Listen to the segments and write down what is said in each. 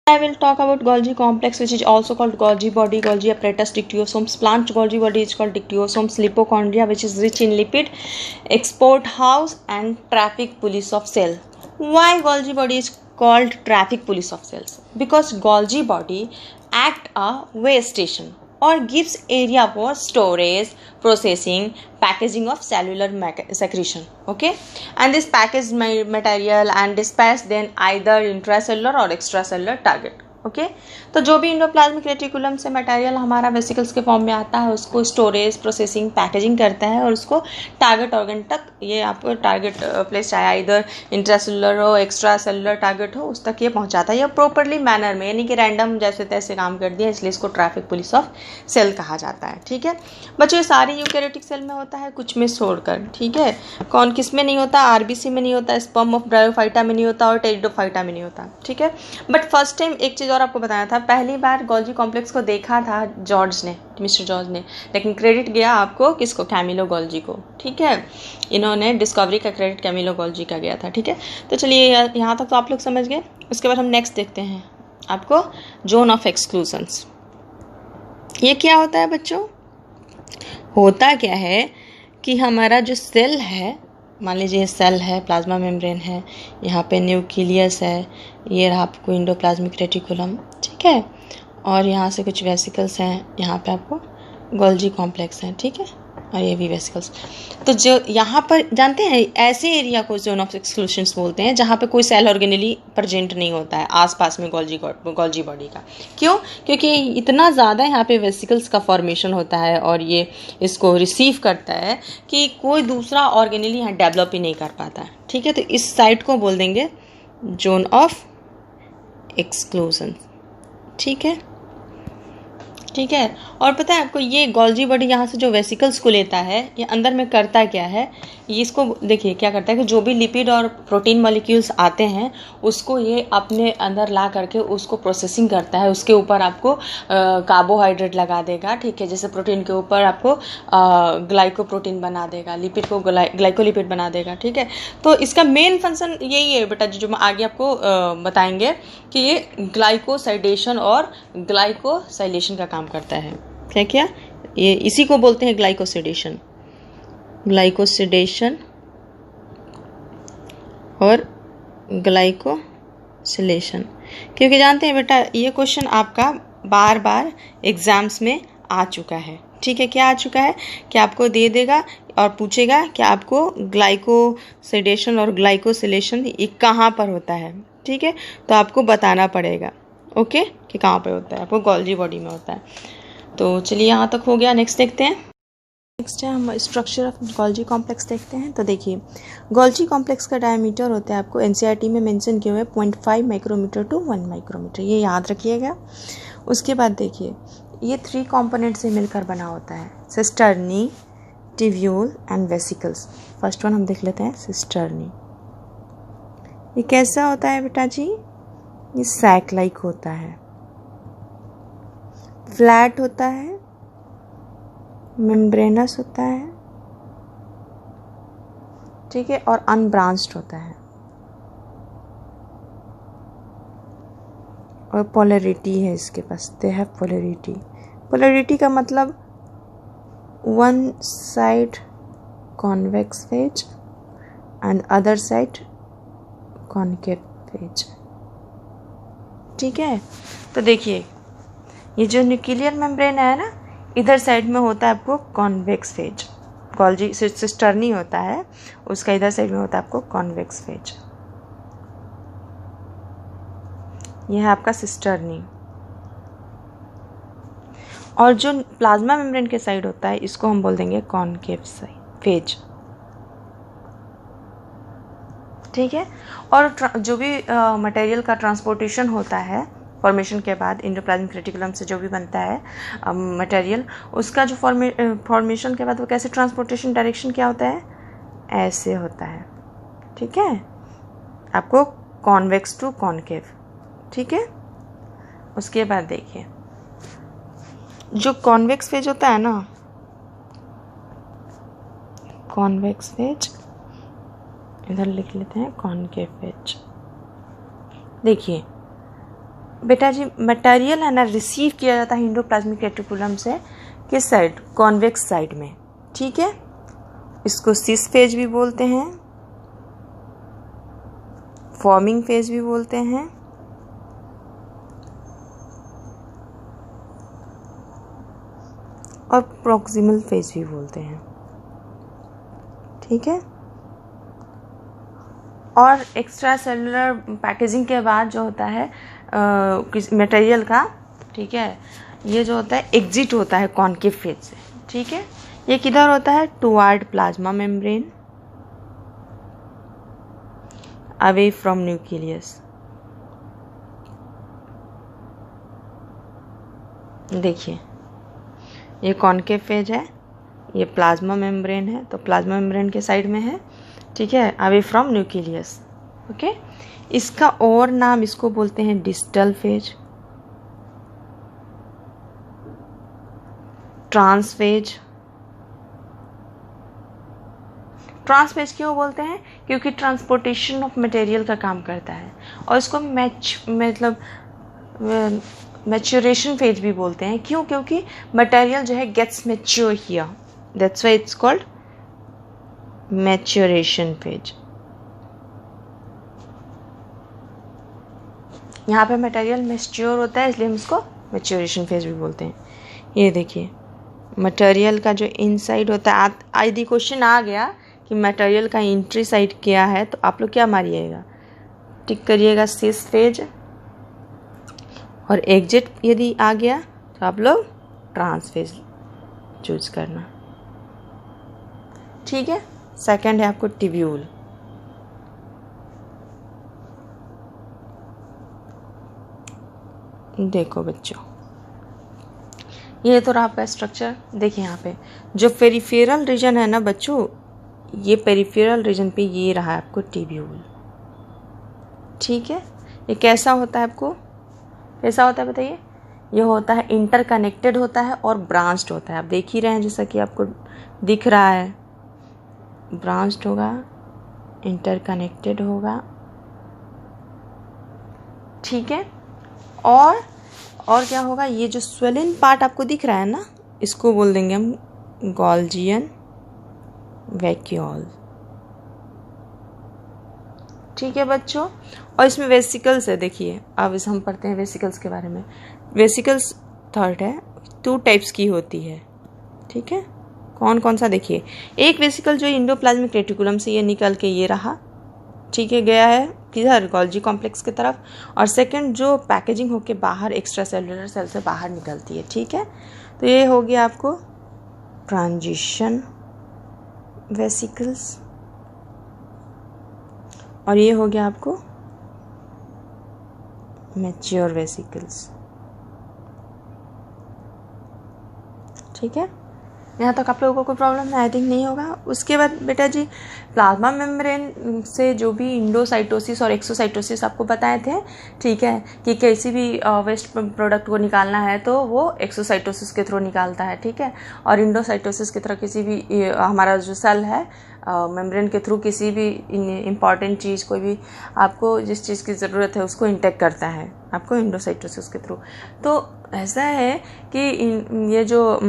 I will talk about Golgi complex, which is also called Golgi body, Golgi apparatus, dictyosomes. Plant Golgi body is called dictyosomes. Lipochondria, which is rich in lipid, export house and traffic police of cell. Why Golgi body is called traffic police of cells? Because Golgi body act a way station or gives area for storage, processing, packaging of cellular secretion. Okay, and this packaged material and dispatched then either intracellular or extracellular target. Okay तो जो भी endoplasmic reticulum से material हमारा vesicles के form में आता है उसको स्टोरेज, प्रोसेसिंग, पैकेजिंग करता है और उसको टारगेट ऑर्गन तक, ये आपको टारगेट प्लेस चाहे इधर इंट्रासेलुलर हो, एक्स्ट्रा सेलुलर टारगेट हो, उस तक ये पहुंचाता है। ये प्रॉपरली मैनर में, यानी कि रैंडम जैसे तैसे काम कर दिया, इसलिए इसको ट्रैफिक पुलिस ऑफ सेल कहा जाता है। ठीक है बच्चों, ये सारी यूकैरियोटिक सेल में होता है, कुछ में छोड़कर। ठीक है, कौन किस में नहीं होता? आरबीसी में नहीं होता, स्पर्म ऑफ ब्रायोफाइटा में नहीं होता और टेरिडोफाइटा में नहीं होता। ठीक है, बट फर्स्ट टाइम एक चीज़ और आपको बताया था, पहली बार गोल्जी कॉम्प्लेक्स को देखा था जॉर्ज ने, मिस्टर जॉर्ज ने, लेकिन क्रेडिट गया आपको किसको? कैमिलो गोल्जी को। ठीक है, इन्होंने डिस्कवरी का क्रेडिट कैमिलो गोल्जी का गया था। ठीक है, तो चलिए यहाँ तक तो आप लोग समझ गए। उसके बाद हम नेक्स्ट देखते हैं आपको जोन ऑफ एक्सक्लूजन्स। ये क्या होता है बच्चों? होता क्या है कि हमारा जो सेल है, मान लीजिए सेल है, प्लाज्मा मेम्ब्रेन है, यहाँ पे न्यूक्लियस है, ये रहा आपको इंडोप्लाज्मिक रेटिकुलम। ठीक है, और यहाँ से कुछ वेसिकल्स हैं, यहाँ पे आपको गोल्जी कॉम्प्लेक्स है। ठीक है, और ये भी वेसिकल्स। तो जो यहाँ पर जानते हैं, ऐसे एरिया को जोन ऑफ एक्सक्लूशंस बोलते हैं जहाँ पे कोई सेल ऑर्गेनली प्रेजेंट नहीं होता है आसपास में गोल्जी बॉडी का। क्यों? क्योंकि इतना ज़्यादा यहाँ पे वेसिकल्स का फॉर्मेशन होता है और ये इसको रिसीव करता है कि कोई दूसरा ऑर्गेनली यहाँ डेवलप ही नहीं कर पाता है। ठीक है, तो इस साइट को बोल देंगे जोन ऑफ एक्सक्लूजन। ठीक है, ठीक है, और पता है आपको ये गोल्जी बॉडी यहाँ से जो वेसिकल्स को लेता है, ये अंदर में करता क्या है, ये इसको देखिए क्या करता है कि जो भी लिपिड और प्रोटीन मॉलिक्यूल्स आते हैं उसको ये अपने अंदर ला करके उसको प्रोसेसिंग करता है। उसके ऊपर आपको कार्बोहाइड्रेट लगा देगा। ठीक है, जैसे प्रोटीन के ऊपर आपको ग्लाइकोप्रोटीन बना देगा, लिपिड को ग्लाइकोलिपिड बना देगा। ठीक है, तो इसका मेन फंक्शन यही है बेटा, जो आगे आपको बताएंगे कि ये ग्लाइकोसाइडेशन और ग्लाइकोसाइलेशन का काम करता है। क्या क्या? ये इसी को बोलते हैं ग्लाइकोसिडेशन, ग्लाइकोसिडेशन और ग्लाइकोसिलेशन। क्योंकि जानते हैं बेटा, ये क्वेश्चन आपका बार बार एग्जाम्स में आ चुका है। ठीक है, क्या आ चुका है कि आपको दे देगा और पूछेगा कि आपको ग्लाइकोसिडेशन और ग्लाइकोसिलेशन ये कहाँ पर होता है। ठीक है, तो आपको बताना पड़ेगा ओके कि कहाँ पे होता है, आपको गोल्जी बॉडी में होता है। तो चलिए यहाँ तक हो गया। नेक्स्ट देखते हैं। नेक्स्ट है हम स्ट्रक्चर ऑफ गोल्जी कॉम्प्लेक्स देखते हैं। तो देखिए, गोल्जी कॉम्प्लेक्स का डायमीटर होता है, आपको एनसीईआरटी में मेंशन किए हुए 0.5 माइक्रोमीटर टू 1 माइक्रोमीटर, ये याद रखिएगा। उसके बाद देखिए, ये 3 कंपोनेंट से मिलकर बना होता है, cisternae, tubule and vesicles. First one हम देख लेते हैं, सिस्टर्नी। ये कैसा होता है बेटा जी? ये सैक लाइक होता है, फ्लैट होता है, मेम्ब्रेनस होता है। ठीक है, और अनब्रांच्ड होता है और पोलैरिटी है इसके पास, दे हैव पोलैरिटी। पोलैरिटी का मतलब one side convex phase and other side concave phase. ठीक है, तो देखिए, ये जो न्यूक्लियर मेम्ब्रेन है ना, इधर साइड में होता है आपको कॉन्वेक्स फेज। गोल्जी सिस्टर्नी होता है, उसका इधर साइड में होता है आपको कॉन्वेक्स फेज। यह है आपका सिस्टर्नी। और जो प्लाज्मा मेम्ब्रेन के साइड होता है, इसको हम बोल देंगे कॉनकेव फेज। ठीक है, और जो भी मटेरियल का ट्रांसपोर्टेशन होता है फॉर्मेशन के बाद, इंडोप्लाज्मिक रेटिकुलम से जो भी बनता है मटेरियल, उसका जो फॉर्मेशन के बाद वो कैसे ट्रांसपोर्टेशन डायरेक्शन क्या होता है? ऐसे होता है। ठीक है, आपको कॉन्वेक्स टू कॉनकेव। ठीक है, उसके बाद देखिए, जो कॉन्वेक्स फेज होता है ना, कॉन्वेक्स फेज, इधर लिख लेते हैं कॉनकेव फेज। देखिए, बेटा जी मटेरियल है ना रिसीव किया जाता है एंडोप्लाज्मिक रेटिकुलम से किस साइड, कॉन्वेक्स साइड में, ठीक है। इसको सिस फेज भी बोलते हैं, फॉर्मिंग फेज भी बोलते हैं, और प्रॉक्सिमल फेज भी बोलते हैं, ठीक है। और एक्स्ट्रा सेलुलर पैकेजिंग के बाद जो होता है मटेरियल का, ठीक है, ये जो होता है एग्जिट होता है कॉन्केव फेज से, ठीक है। ये किधर होता है, toward plasma membrane, away from nucleus. देखिए ये कॉन्केव फेज है, ये प्लाज्मा मेम्ब्रेन है, तो प्लाज्मा मेम्ब्रेन के साइड में है, ठीक है, अवे फ्रॉम न्यूक्लियस, ओके। इसका और नाम इसको बोलते हैं डिस्टल फेज, ट्रांसफेज। ट्रांसफेज क्यों बोलते हैं, क्योंकि ट्रांसपोर्टेशन ऑफ मटेरियल का काम करता है, और इसको मैच्योरेशन फेज भी बोलते हैं। क्यों, क्योंकि मटेरियल जो है gets mature here, that's why it's called maturation phase. यहाँ पे मटेरियल मैच्योर होता है, इसलिए हम इसको मैच्योरेशन फेज भी बोलते हैं। ये देखिए मटेरियल का जो इनसाइड होता है, यदि क्वेश्चन आ गया कि मटेरियल का एंट्री साइड क्या है, तो आप लोग क्या मारिएगा, टिक करिएगा सिस फेज, और एग्जिट यदि आ गया तो आप लोग ट्रांस फेज चूज करना, ठीक है। सेकंड है आपको ट्यूब्यूल। देखो बच्चों ये तो रहा आपका स्ट्रक्चर। देखिए यहाँ पे जो पेरिफेरल रीजन है ना बच्चों, ये पेरिफेरल रीजन पे ये रहा आपको ट्यूब्यूल, ठीक है। ये कैसा होता है, आपको कैसा होता है बताइए। ये होता है इंटरकनेक्टेड होता है और ब्रांच्ड होता है। आप देख ही रहे हैं जैसा कि आपको दिख रहा है, ब्रांच्ड होगा, इंटरकनेक्टेड होगा, ठीक है। और क्या होगा, ये जो स्वेलिन पार्ट आपको दिख रहा है ना, इसको बोल देंगे हम गोल्जियन वैक्यूल, ठीक है बच्चों। और इसमें वेसिकल्स है, देखिए अब इस हम पढ़ते हैं वेसिकल्स के बारे में। वेसिकल्स थर्ड है, 2 टाइप्स की होती है, ठीक है। कौन कौन सा, देखिए एक वेसिकल जो एंडोप्लाज्मिक रेटिकुलम से ये निकल के ये रहा, ठीक है, गया है किधर, गोल्जी कॉम्प्लेक्स की तरफ। और सेकंड जो पैकेजिंग होके बाहर एक्स्ट्रा सेलुलर सेल से बाहर निकलती है, ठीक है। तो ये हो गया आपको ट्रांजिशन वेसिकल्स, और ये हो गया आपको मैच्योर वेसिकल्स, ठीक है। यहाँ तक आप लोगों को कोई प्रॉब्लम आई थिंक नहीं होगा। उसके बाद बेटा जी प्लाज्मा मेम्ब्रेन से जो भी इंडोसाइटोसिस और एक्सोसाइटोसिस आपको बताए थे, ठीक है, कि किसी भी वेस्ट प्रोडक्ट को निकालना है तो वो एक्सोसाइटोसिस के थ्रू निकालता है, ठीक है। और इंडोसाइटोसिस की तरह किसी भी हमारा जो सेल है मेम्ब्रेन के थ्रू किसी भी इम्पॉर्टेंट चीज़, कोई भी आपको जिस चीज़ की ज़रूरत है उसको इंटेक करता है आपको इंडोसाइटोसिस के थ्रू। तो ऐसा है कि ये जो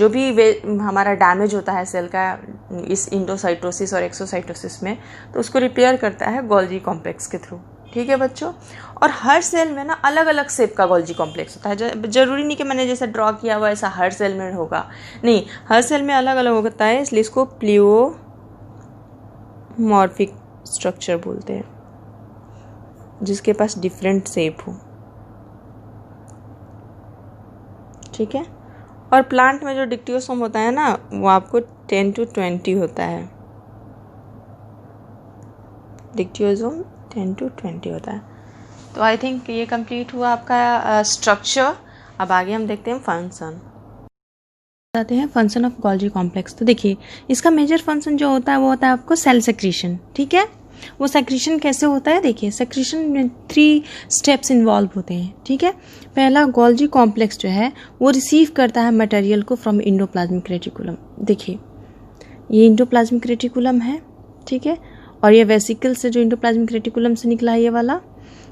भी हमारा डैमेज होता है सेल का इस इंडोसाइटोसिस और एक्सोसाइटोसिस में, तो उसको रिपेयर करता है गोल्जी कॉम्प्लेक्स के थ्रू, ठीक है बच्चों। और हर सेल में ना अलग अलग शेप का गोल्जी कॉम्प्लेक्स होता है। जरूरी नहीं कि मैंने जैसा ड्रॉ किया हुआ ऐसा हर सेल में होगा, नहीं, हर सेल में अलग अलग होता है, इसलिए इसको प्लियोमॉर्फिक स्ट्रक्चर बोलते हैं, जिसके पास डिफरेंट शेप हो, ठीक है। और प्लांट में जो डिक्टियोसोम होता है ना, वो आपको 10 to 20 होता है, डिक्टियोसोम 10 to 20 होता है। तो आई थिंक ये कंप्लीट हुआ आपका स्ट्रक्चर। अब आगे हम देखते हैं फंक्शन। आते हैं फंक्शन ऑफ गोल्जी कॉम्प्लेक्स। तो देखिए इसका मेजर फंक्शन जो होता है वो होता है आपको सेल सेक्रीशन, ठीक है। वो सेक्रीशन कैसे होता है, देखिए सेक्रीशन में 3 स्टेप्स इन्वॉल्व होते हैं, ठीक है। पहला, गोल्जी कॉम्प्लेक्स जो है वो रिसीव करता है मटेरियल को फ्रॉम इंडोप्लाज्मिक रेटिकुलम। देखिए ये इंडोप्लाज्मिक रेटिकुलम है, ठीक है, और ये वेसिकल से जो इंडोप्लाज्मिक रेटिकुलम से निकला है ये वाला,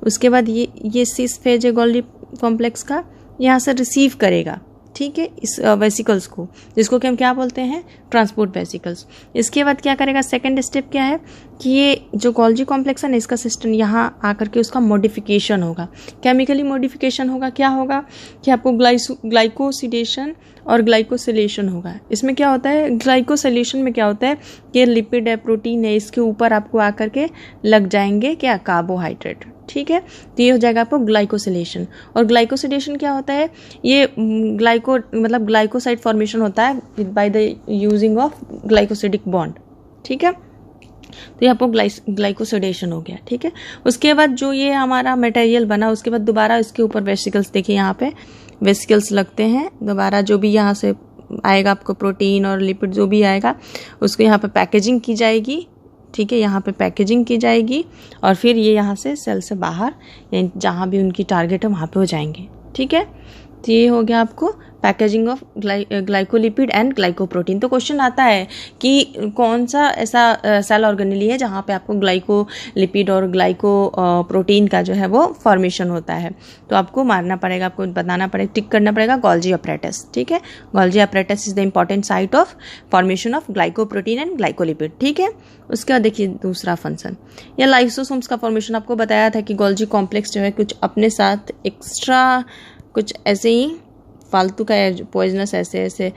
उसके बाद ये सिस फेज है गोल्जी कॉम्प्लेक्स का, यहाँ से रिसीव करेगा, ठीक है, इस वेसिकल्स को, जिसको कि हम क्या बोलते हैं, ट्रांसपोर्ट वेसिकल्स। इसके बाद क्या करेगा, सेकंड स्टेप क्या है कि ये जो गोल्जी कॉम्प्लेक्स है ना, इसका सिस्टम यहाँ आकर के उसका मॉडिफिकेशन होगा, केमिकली मॉडिफिकेशन होगा। क्या होगा कि आपको ग्लाइकोसिडेशन और ग्लाइकोसिलेशन होगा। इसमें क्या होता है, ग्लाइकोसिलेशन में क्या होता है कि लिपिड है, प्रोटीन है, इसके ऊपर आपको आकर के लग जाएंगे क्या, कार्बोहाइड्रेट, ठीक है। तो ये हो जाएगा आपको ग्लाइकोसिलेशन। और ग्लाइकोसिडेशन क्या होता है, ये ग्लाइकोसाइड फॉर्मेशन होता है by the using of glycosidic bond, ठीक है। तो ये आपको ग्लाइकोसिडेशन हो गया, ठीक है। उसके बाद जो ये हमारा मटेरियल बना, उसके बाद दोबारा इसके ऊपर वेसिकल्स, देखिए यहाँ पे वेसिकल्स लगते हैं दोबारा, जो भी यहाँ से आएगा आपको प्रोटीन और लिपिड जो भी आएगा उसको यहाँ पे पैकेजिंग की जाएगी, ठीक है, यहाँ पे पैकेजिंग की जाएगी और फिर ये यहाँ से सेल से बाहर यानी जहाँ भी उनकी टारगेट है वहाँ पे हो जाएंगे, ठीक है। तो ये हो गया आपको packaging of glycolipid and glycoprotein. तो क्वेश्चन आता है कि कौन सा ऐसा सेल ऑर्गेनेली है जहाँ पे आपको ग्लाइकोलिपिड और ग्लाइको प्रोटीन का जो है वो फॉर्मेशन होता है। तो आपको मारना पड़ेगा, आपको बताना पड़ेगा, टिक करना पड़ेगा गोल्जी अपरेटस, ठीक है। Golgi apparatus is the important site of formation of glycoprotein and glycolipid, ठीक है। उसके बाद देखिए दूसरा फंक्शन, या लाइसोसोम्स का फॉर्मेशन। आपको बताया था कि गोल्जी कॉम्प्लेक्स जो है कुछ अपने साथ एक्स्ट्रा कुछ ऐसे ही फालतू का पॉइजनस ऐसे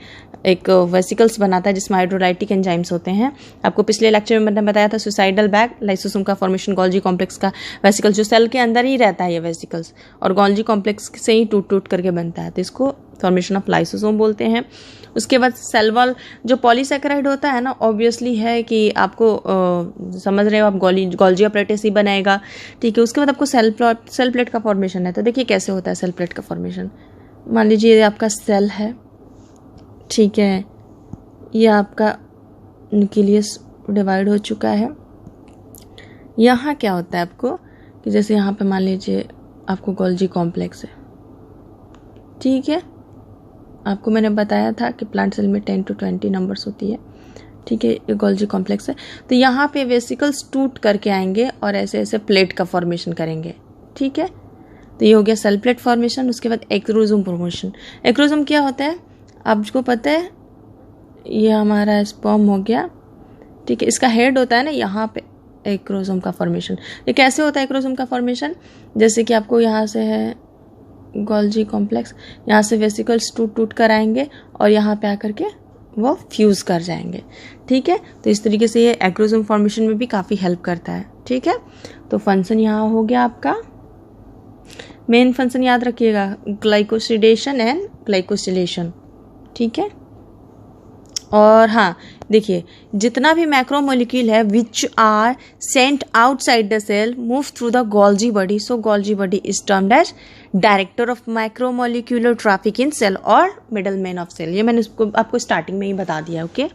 एक वेसिकल्स बनाता है जिसमें हाइड्रोलाइटिक एंजाइम्स होते हैं। आपको पिछले लेक्चर में मैंने बताया था सुसाइडल बैग, लाइसोसोम का फॉर्मेशन गोल्जी कॉम्प्लेक्स का वेसिकल जो सेल के अंदर ही रहता है ये वेसिकल्स, और गोल्जी कॉम्प्लेक्स से ही टूट करके बनता है, तो इसको फॉर्मेशन ऑफ लाइसोसोम बोलते हैं। उसके बाद सेल वॉल जो पॉलीसैकेराइड होता है ना, ऑब्वियसली है कि आपको समझ रहे हो आप, गोल्जी अपरेटस ही बनाएगा, ठीक है। उसके बाद आपको सेल प्लेट का फॉर्मेशन है। तो देखिए कैसे होता है सेल प्लेट का फॉर्मेशन। मान लीजिए ये आपका सेल है, ठीक है, ये आपका न्यूक्लियस डिवाइड हो चुका है। यहाँ क्या होता है आपको कि जैसे यहाँ पे मान लीजिए आपको गोल्जी कॉम्प्लेक्स है, ठीक है। आपको मैंने बताया था कि प्लांट सेल में 10 to 20 नंबर्स होती है, ठीक है, ये गोल्जी कॉम्प्लेक्स है। तो यहाँ पे वेसिकल्स टूट करके आएंगे और ऐसे ऐसे प्लेट का फॉर्मेशन करेंगे, ठीक है। तो ये हो गया सेल प्लेट फॉर्मेशन। उसके बाद एक्रोसोम फॉर्मेशन। एक्रोसोम क्या होता है आपको पता है, ये हमारा स्पर्म हो गया, ठीक है, इसका हेड होता है ना यहाँ पे एक्रोसोम का फॉर्मेशन। ये कैसे होता है एक्रोसोम का फॉर्मेशन, जैसे कि आपको यहाँ से है गोल्जी कॉम्प्लेक्स, यहाँ से वेसिकल्स टूट कर आएंगे और यहाँ पे आकर के वो फ्यूज़ कर जाएंगे, ठीक है। तो इस तरीके से ये एक्रोसोम फॉर्मेशन में भी काफ़ी हेल्प करता है, ठीक है। तो फंक्शन यहाँ हो गया आपका, मेन फंक्शन याद रखिएगा, ग्लाइकोसिडेशन एंड ग्लाइकोसिलेशन, ठीक है। और हाँ देखिए, जितना भी मैक्रोमोलिक्यूल है which are sent outside the cell move through the Golgi body, so Golgi body is termed as director of macromolecular traffic in cell और मिडल मैन ऑफ सेल। ये मैंने आपको स्टार्टिंग में ही बता दिया, ओके।